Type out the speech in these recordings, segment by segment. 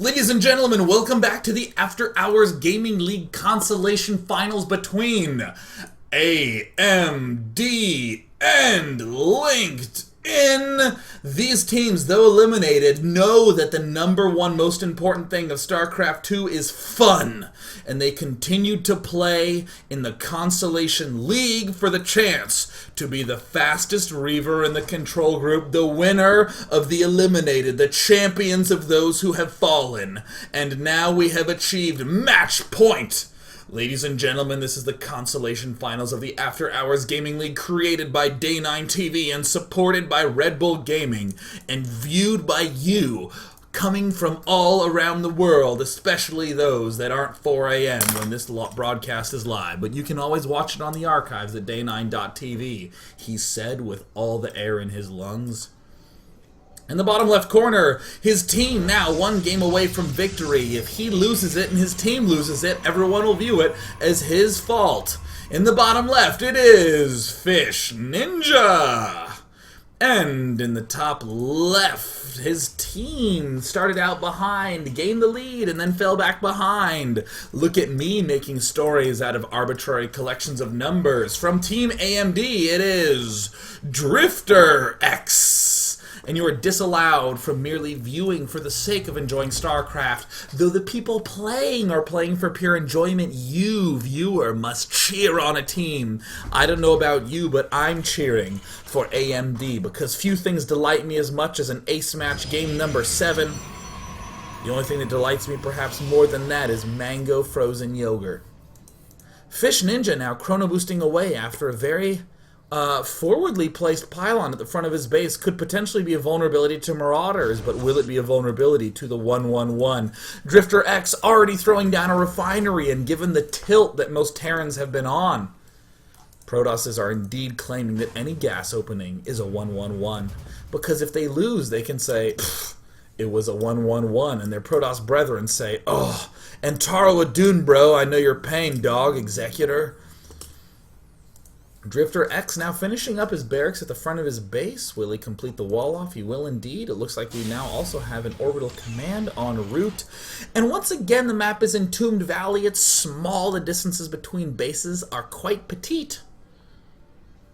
Ladies and gentlemen, welcome back to the After Hours Gaming League Consolation Finals between AMD and LinkedIn. These teams, though eliminated, know that the number one most important thing of Starcraft 2 is fun, and they continued to play in the Consolation League for the chance to be the fastest Reaver in the control group, the winner of the eliminated, the champions of those who have fallen. And now we have achieved match point. Ladies and gentlemen, this is the Consolation Finals of the After Hours Gaming League, created by Day 9 TV and supported by Red Bull Gaming and viewed by you coming from all around the world, especially those that aren't 4 a.m. when this broadcast is live. But you can always watch it on the archives at day9.tv, he said with all the air in his lungs. In the bottom left corner, his team now one game away from victory. If he loses it and his team loses it, everyone will view it as his fault. In the bottom left, it is Fish Ninja. And in the top left, his team started out behind, gained the lead, and then fell back behind. Look at me making stories out of arbitrary collections of numbers. From Team AMD, it is Drifter X. And you are disallowed from merely viewing for the sake of enjoying StarCraft. Though the people playing are playing for pure enjoyment, you, viewer, must cheer on a team. I don't know about you, but I'm cheering for AMD, because few things delight me as much as an ace match game number 7. The only thing that delights me perhaps more than that is mango frozen yogurt. Fish Ninja now chrono boosting away after a very forwardly placed pylon at the front of his base. Could potentially be a vulnerability to Marauders, but will it be a vulnerability to the 1-1-1? Drifter X already throwing down a refinery, and given the tilt that most Terrans have been on, Protosses are indeed claiming that any gas opening is a 1-1-1, because if they lose, they can say, it was a 1-1-1, and their Protoss brethren say, oh, and Taro Adun, bro, I know your pain, dog, Executor. Drifter X now finishing up his barracks at the front of his base. Will he complete the wall off? He will indeed. It looks like we now also have an orbital command en route. And once again, the map is Entombed Valley. It's small. The distances between bases are quite petite.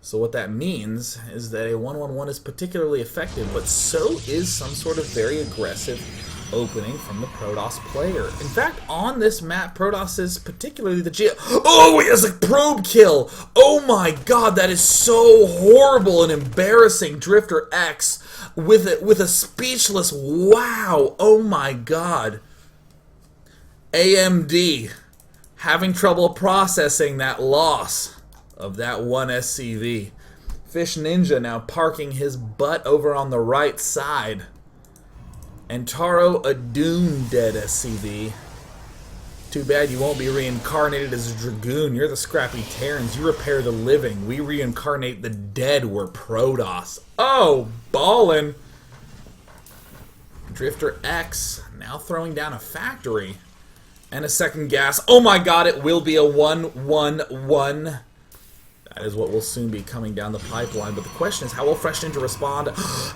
So what that means is that a 1-1-1 is particularly effective, but so is some sort of very aggressive opening from the Protoss player. In fact, on this map, Protoss is particularly the Oh, he has a probe kill! Oh my god, that is so horrible and embarrassing. Drifter X with a speechless wow. Oh my god. AMD having trouble processing that loss of that one SCV. Fish Ninja now parking his butt over on the right side. And Taro Adun dead SCV. Too bad you won't be reincarnated as a Dragoon. You're the scrappy Terrans. You repair the living. We reincarnate the dead. We're Protoss. Oh, ballin'. Drifter X now throwing down a factory. And a second gas. Oh my god, it will be a 1-1-1. That is what will soon be coming down the pipeline. But the question is, how will Fresh Ninja respond?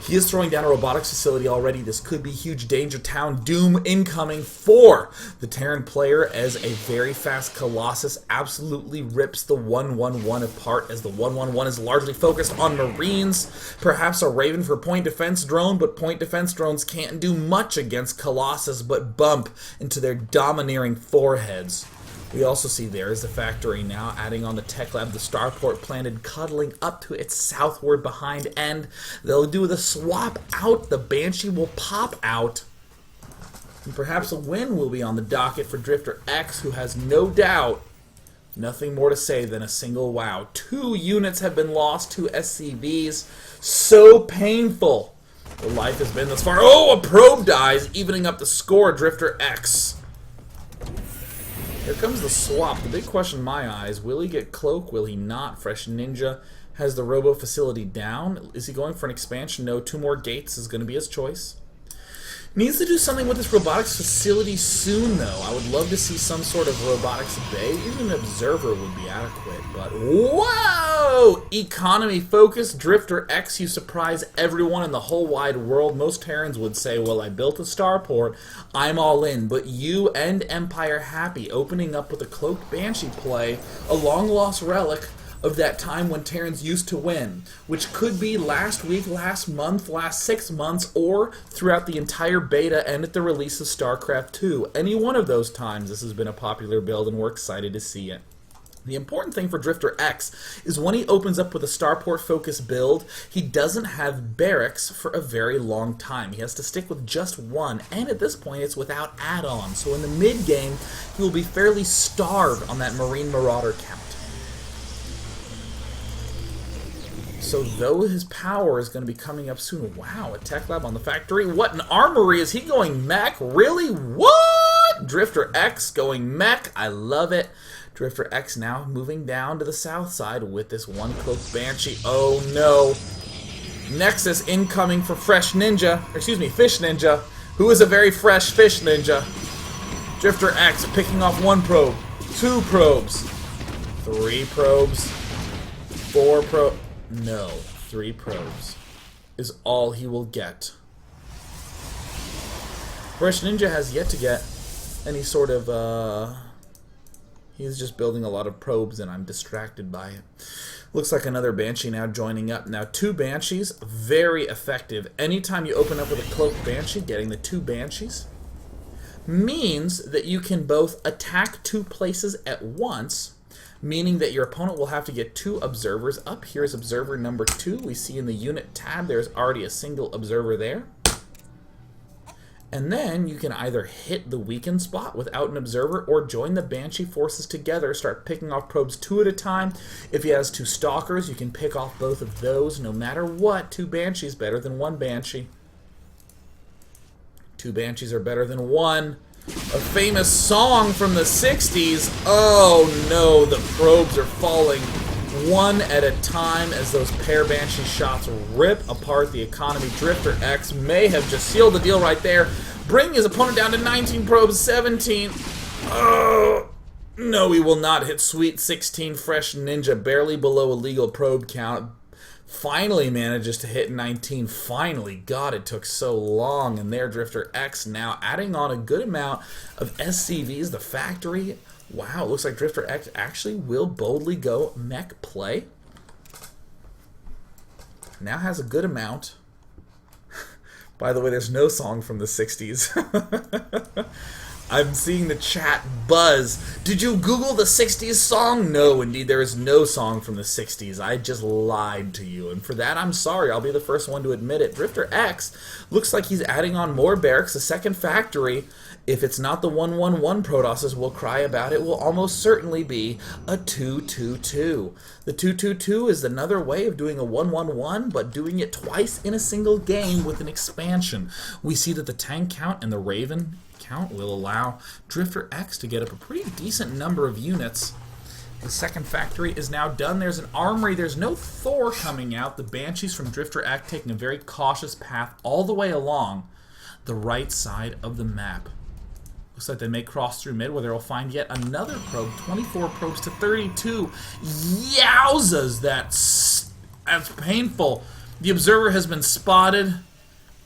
He is throwing down a robotics facility already. This could be huge danger town. Doom incoming for the Terran player, as a very fast Colossus absolutely rips the 1-1-1 apart, as the 1-1-1 is largely focused on Marines. Perhaps a Raven for point defense drone, but point defense drones can't do much against Colossus but bump into their domineering foreheads. We also see there is the factory now adding on the tech lab, the starport planted, cuddling up to its southward behind end. They'll do the swap out. The Banshee will pop out. And perhaps a win will be on the docket for Drifter X, who has no doubt nothing more to say than a single wow. 2 units have been lost, 2 SCVs. So painful the life has been thus far. Oh, a probe dies, evening up the score. Drifter X. Here comes the swap. The big question in my eyes, will he get Cloak? Will he not? Fresh Ninja has the robo facility down. Is he going for an expansion? No, 2 more gates is going to be his choice. Needs to do something with this robotics facility soon, though. I would love to see some sort of robotics bay. Even an observer would be adequate, but whoa! Economy-focused Drifter X, you surprise everyone in the whole wide world. Most Terrans would say, well, I built a starport, I'm all in, but you and Empire happy, opening up with a Cloaked Banshee play, a long-lost relic of that time when Terrans used to win, which could be last week, last month, last 6 months, or throughout the entire beta and at the release of Starcraft 2. Any one of those times this has been a popular build, and we're excited to see it. The important thing for Drifter X is when he opens up with a starport-focused build, he doesn't have barracks for a very long time. He has to stick with just one, and at this point it's without add-ons. So in the mid-game, he will be fairly starved on that Marine Marauder count. So though his power is going to be coming up soon. Wow, a tech lab on the factory. What an armory. Is he going mech? Really? What? Drifter X going mech. I love it. Drifter X now moving down to the south side with this one Cloaked Banshee. Oh no. Nexus incoming for Fresh Ninja. Excuse me, Fish Ninja. Who is a very fresh Fish Ninja. Drifter X picking off 1 probe. 2 probes. 3 probes. 4 probes. No, 3 probes is all he will get. Fresh Ninja has yet to get any sort of, he's just building a lot of probes and I'm distracted by it. Looks like another Banshee now joining up. Now 2 Banshees, very effective. Anytime you open up with a Cloaked Banshee, getting the 2 Banshees means that you can both attack 2 places at once, meaning that your opponent will have to get 2 observers up. Here's observer number 2. We see in the unit tab there's already a single observer there. And then you can either hit the weakened spot without an observer or join the Banshee forces together, start picking off probes 2 at a time. If he has 2 Stalkers, you can pick off both of those. No matter what, 2 Banshees better than 1 Banshee. 2 Banshees are better than 1. A famous song from the 60s. Oh no, the probes are falling 1 at a time as those pair Banshee shots rip apart the economy. Drifter X may have just sealed the deal right there, bringing his opponent down to 19 probes, 17. Oh, no, he will not hit sweet 16. Fresh Ninja, barely below a legal probe count. Finally manages to hit 19. Finally. God, it took so long. And there, Drifter X now adding on a good amount of SCVs. The factory. Wow, it looks like Drifter X actually will boldly go mech play. Now has a good amount. By the way, there's no song from the 60s. I'm seeing the chat buzz. Did you Google the 60s song? No, indeed, there is no song from the 60s. I just lied to you, and for that, I'm sorry. I'll be the first one to admit it. Drifter X looks like he's adding on more barracks, a second factory. If it's not the 1-1-1 Protosses will cry about, it will almost certainly be a 2-2-2. The 2-2-2 is another way of doing a 1-1-1, but doing it twice in a single game with an expansion. We see that the tank count and the Raven count will allow Drifter X to get up a pretty decent number of units. The second factory is now done. There's an armory. There's no Thor coming out. The Banshees from Drifter X taking a very cautious path all the way along the right side of the map. Looks like they may cross through mid where they'll find yet another probe. 24 probes to 32. Yowzas! That's painful. The observer has been spotted.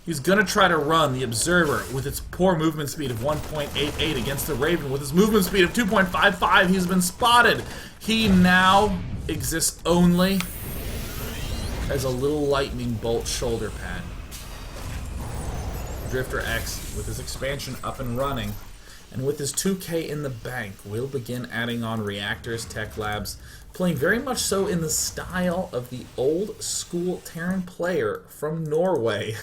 He's going to try to run the observer with its poor movement speed of 1.88 against the Raven. With his movement speed of 2.55, he's been spotted. He now exists only as a little lightning bolt shoulder pad. Drifter X, with his expansion up and running, and with his 2K in the bank, will begin adding on reactors, tech labs, playing very much so in the style of the old school Terran player from Norway,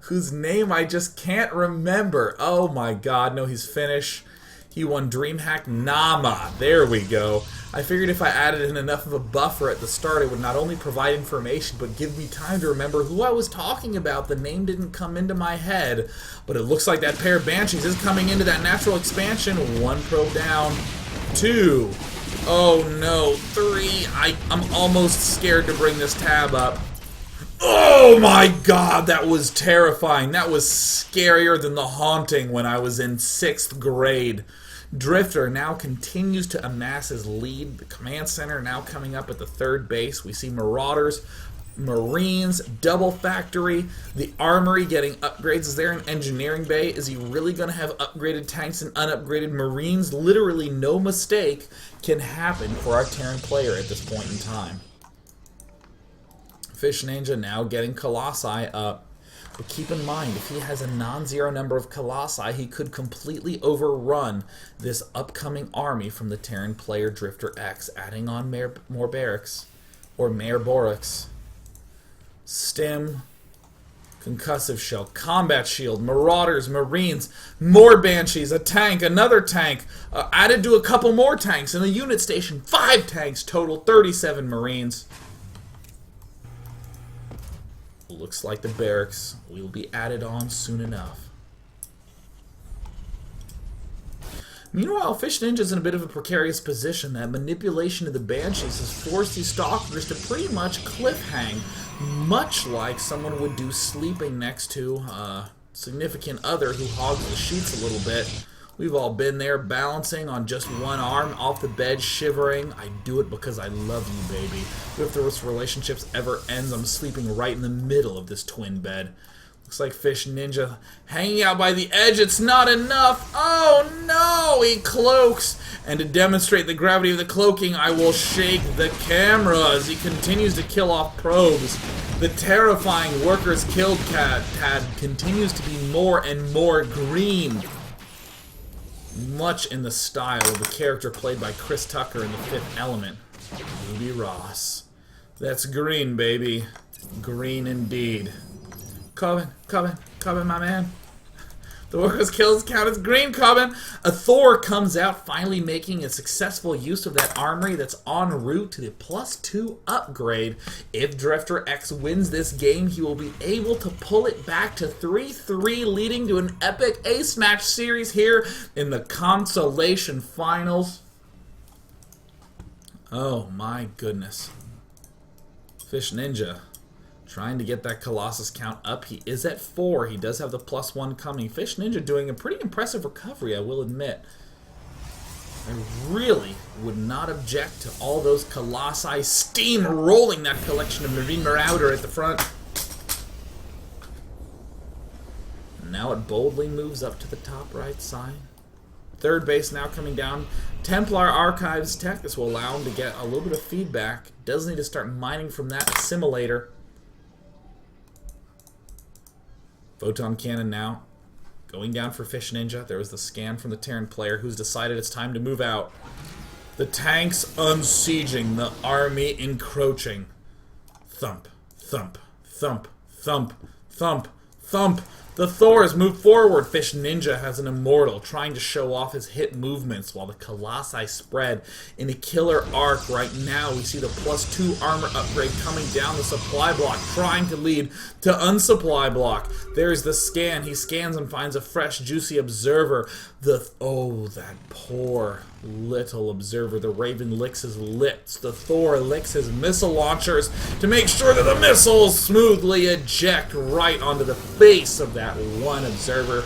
whose name I just can't remember. Oh my god, no, he's Finnish. He won DreamHack Nama. There we go. I figured if I added in enough of a buffer at the start, it would not only provide information, but give me time to remember who I was talking about. The name didn't come into my head, but it looks like that pair of Banshees is coming into that natural expansion. 1 probe down. 2. Oh no. 3. I'm almost scared to bring this tab up. Oh my god, that was terrifying. That was scarier than The Haunting when I was in 6th grade. Drifter now continues to amass his lead. The command center now coming up at the 3rd base. We see Marauders, Marines, double factory, the armory getting upgrades. Is there an engineering bay? Is he really going to have upgraded tanks and unupgraded Marines? Literally no mistake can happen for our Terran player at this point in time. Fish Ninja now getting Colossi up. But keep in mind, if he has a non-zero number of Colossi, he could completely overrun this upcoming army from the Terran player Drifter X, adding on more barracks, or Mayor Borix. Stim, concussive shell, combat shield, marauders, marines, more banshees, a tank, another tank, added to a couple more tanks in the unit station, 5 tanks total, 37 marines. Looks like the barracks will be added on soon enough. Meanwhile, Fish Ninja's in a bit of a precarious position. That manipulation of the Banshees has forced these Stalkers to pretty much cliffhang, much like someone would do sleeping next to a significant other who hogs the sheets a little bit. We've all been there, balancing on just one arm, off the bed, shivering. I do it because I love you, baby. If this relationship ever ends, I'm sleeping right in the middle of this twin bed. Looks like Fish Ninja hanging out by the edge. It's not enough. Oh no, he cloaks. And to demonstrate the gravity of the cloaking, I will shake the camera as he continues to kill off probes. The terrifying workers killed tab continues to be more and more green. Much in the style of the character played by Chris Tucker in The Fifth Element, Ruby Ross. That's green, baby. Green indeed. Coven, my man. The workers' kills count as green, Coven. A Thor comes out, finally making a successful use of that armory that's en route to the +2 upgrade. If Drifter X wins this game, he will be able to pull it back to 3-3, leading to an epic ace match series here in the Consolation Finals. Oh my goodness. Fish Ninja trying to get that Colossus count up. He is at 4. He does have the +1 coming. Fish Ninja doing a pretty impressive recovery, I will admit. I really would not object to all those Colossi steam-rolling that collection of Marine Marauder at the front. Now it boldly moves up to the top right side. 3rd base now coming down. Templar Archives tech. This will allow him to get a little bit of feedback. Does need to start mining from that assimilator. Photon Cannon now going down for Fish Ninja. There was the scan from the Terran player who's decided it's time to move out. The tanks unsieging, the army encroaching. Thump, thump, thump, thump, thump, thump. The Thors move forward. Fish Ninja has an immortal trying to show off his hit movements while the Colossi spread in a killer arc. Right now we see the +2 armor upgrade coming down the supply block, trying to lead to unsupply block. There's the scan. He scans and finds a fresh, juicy observer. Oh, that poor little observer. The Raven licks his lips. The Thor licks his missile launchers to make sure that the missiles smoothly eject right onto the face of that one observer.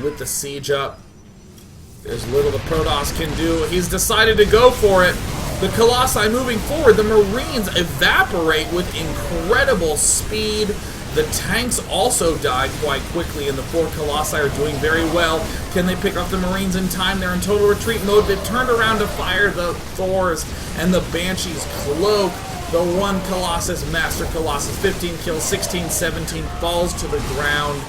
With the siege up, there's little the Protoss can do. He's decided to go for it. The Colossi moving forward. The Marines evaporate with incredible speed. The tanks also die quite quickly, and the 4 Colossi are doing very well. Can they pick up the Marines in time? They're in total retreat mode. They've turned around to fire the Thors, and the Banshees cloak the 1 Colossus, Master Colossus. 15 kills, 16, 17, falls to the ground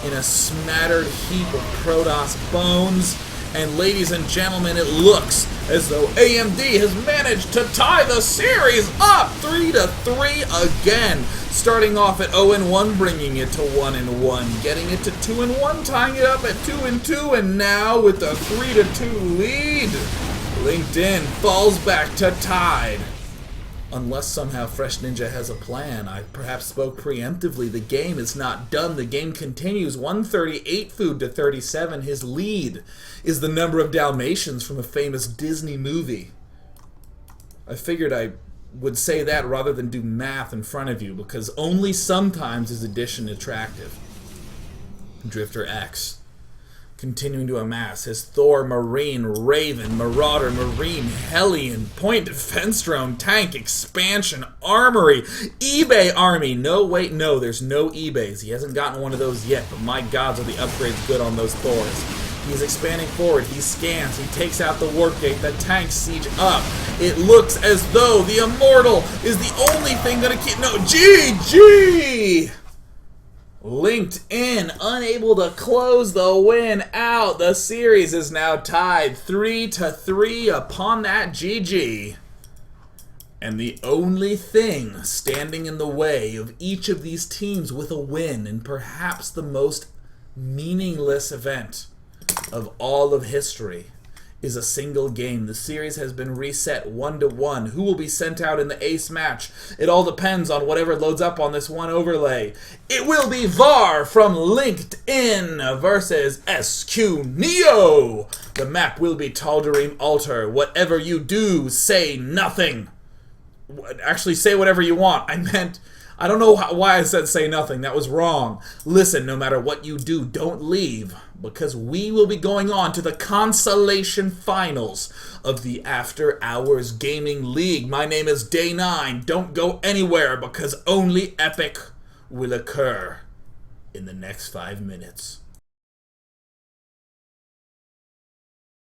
in a smattered heap of Protoss bones. And ladies and gentlemen, it looks as though AMD has managed to tie the series up 3-3 again. Starting off at 0-1, bringing it to 1-1, getting it to 2-1, tying it up at 2-2, and now with the 3-2 lead, LinkedIn falls back to tied. Unless somehow Fresh Ninja has a plan. I perhaps spoke preemptively. The game is not done. The game continues. 138 food to 37. His lead is the number of Dalmatians from a famous Disney movie. I figured I would say that rather than do math in front of you, because only sometimes is addition attractive. Drifter X, continuing to amass his Thor, Marine, Raven, Marauder, Marine, Hellion, Point Defense Drone, Tank, Expansion, Armory, eBay Army. No, wait, no, there's no eBays. He hasn't gotten one of those yet, but my gods are the upgrades good on those Thors. He's expanding forward, he scans, he takes out the warp gate, the tanks siege up. It looks as though the Immortal is the only thing gonna keep... No, GG! Linked in, unable to close the win out. The series is now tied 3-3 upon that GG. And the only thing standing in the way of each of these teams with a win, and perhaps the most meaningless event of all of history, is a single game. The series has been reset 1-1. Who will be sent out in the ace match? It all depends on whatever loads up on this one overlay. It will be VAR from LinkedIn versus SQ Neo. The map will be Tal'Darim Altar. Whatever you do, say nothing. Actually, say whatever you want. I don't know why I said say nothing. That was wrong. Listen, no matter what you do, don't leave, because we will be going on to the Consolation Finals of the After Hours Gaming League. My name is Day 9. Don't go anywhere, because only epic will occur in the next 5 minutes.